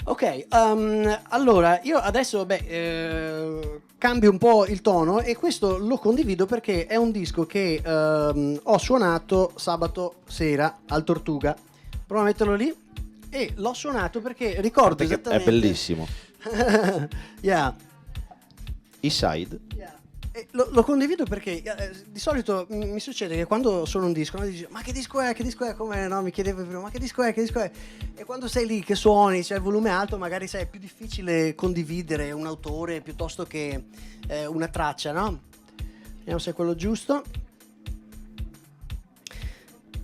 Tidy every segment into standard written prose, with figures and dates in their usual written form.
Ok, allora io adesso cambio un po' il tono e questo lo condivido perché è un disco che ho suonato sabato sera al Tortuga. Prova a metterlo lì. E l'ho suonato perché ricordo Perché esattamente. è bellissimo. Yeah. E-side. E lo condivido perché di solito mi succede che quando suono un disco, no, dici, ma che disco è? Che disco è? Come no, mi chiedevo prima, ma che disco è? Che disco è? E quando sei lì che suoni, c'è il volume alto, magari sai, è più difficile condividere un autore piuttosto che una traccia, no? Vediamo se è quello giusto.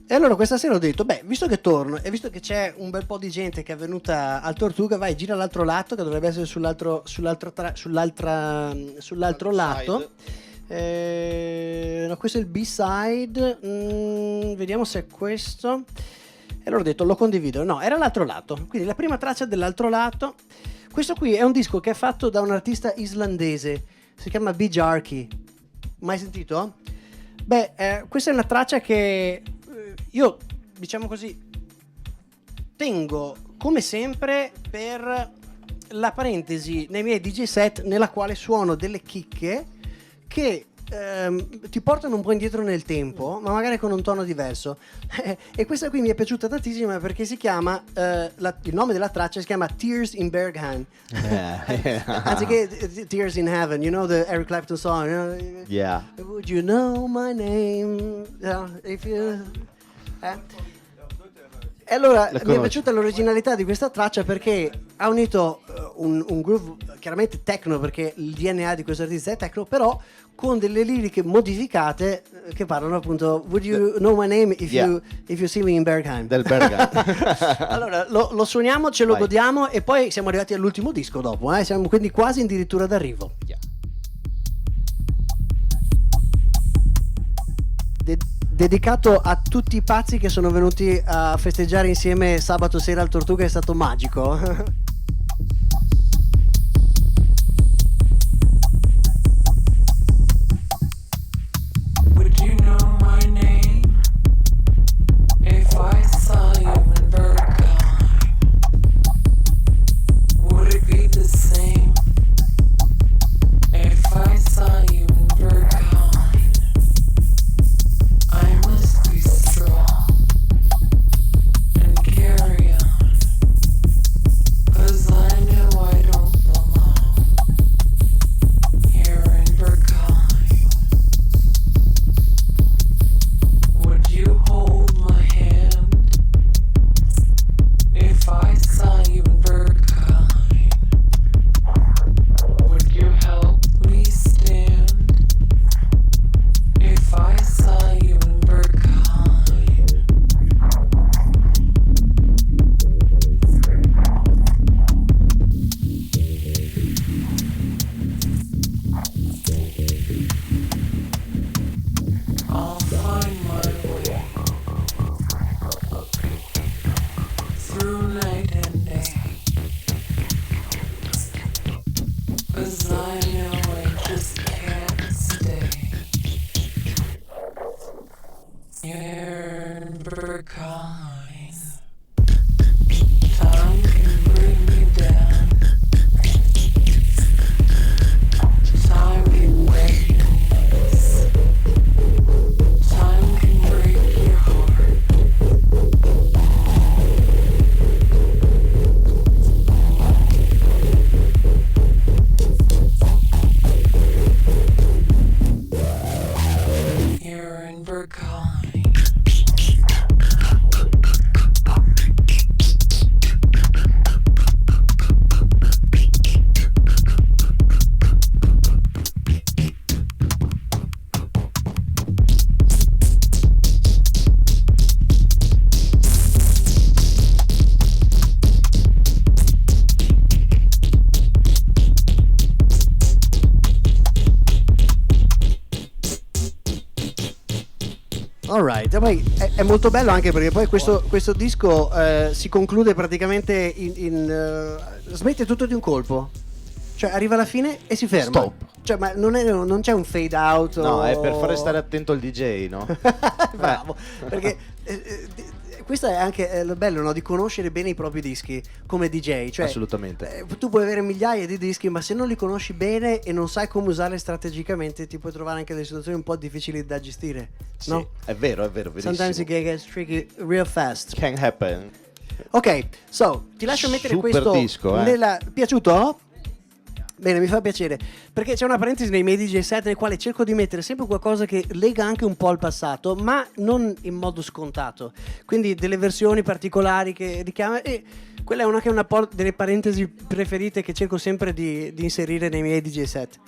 E allora questa sera ho detto, visto che torno e visto che c'è un bel po' di gente che è venuta al Tortuga, vai, gira all'altro lato, che dovrebbe essere sull'altro lato. No, questo è il B-side. Vediamo se è questo. E allora ho detto, lo condivido. No, era l'altro lato. Quindi la prima traccia dell'altro lato. Questo qui è un disco che è fatto da un artista islandese. Si chiama Bijarki. Mai sentito? Questa è una traccia che io, diciamo così, tengo come sempre per la parentesi nei miei DJ set nella quale suono delle chicche che ti portano un po' indietro nel tempo, ma magari con un tono diverso. E questa qui mi è piaciuta tantissimo perché si chiama il nome della traccia si chiama Tears in Berghain. Anziché Tears in Heaven, you know the Eric Clapton song, you know? Yeah. Would you know my name? If you... E allora mi è piaciuta l'originalità di questa traccia perché ha unito un groove chiaramente techno, perché il DNA di questo artista è techno, però con delle liriche modificate che parlano appunto Would you know my name if you see me in Berghain? Del Berghain. Allora lo suoniamo, ce lo godiamo e poi siamo arrivati all'ultimo disco dopo, siamo quindi quasi addirittura d'arrivo. Dedicato a tutti i pazzi che sono venuti a festeggiare insieme sabato sera al Tortuga, è stato magico. Would you know my name if I saw you in Berghain? Would it be the same if I saw you in Berghain? I must be strong and carry on, 'cause I know I don't belong here in Berghain. Would you hold my hand if I saw you in Berghain? Would you help me stand if I saw you in Berghain? I'll find my way through night and day, 'cause I know I just can't stay here in Berghain. Time can bring me down, time can break your knees, time can break your heart. Here in Berghain. Alright, poi è molto bello anche perché poi questo disco si conclude praticamente smette tutto di un colpo. Cioè arriva alla fine e si ferma. Stop. Cioè, ma non c'è un fade out? No, è per fare stare attento al DJ, no? Bravo, perché questo è anche lo bello, no? Di conoscere bene i propri dischi come DJ. Cioè, Assolutamente. tu puoi avere migliaia di dischi, ma se non li conosci bene e non sai come usarli strategicamente, ti puoi trovare anche delle situazioni un po' difficili da gestire. Sì, No? è vero, verissimo. Sometimes it gets tricky real fast. Can happen. Ok, so, ti lascio mettere Super questo disco, piaciuto? Bene, mi fa piacere, perché c'è una parentesi nei miei DJ set nel quale cerco di mettere sempre qualcosa che lega anche un po' al passato, ma non in modo scontato. Quindi delle versioni particolari che richiama, e quella è una delle parentesi preferite che cerco sempre di inserire nei miei DJ set.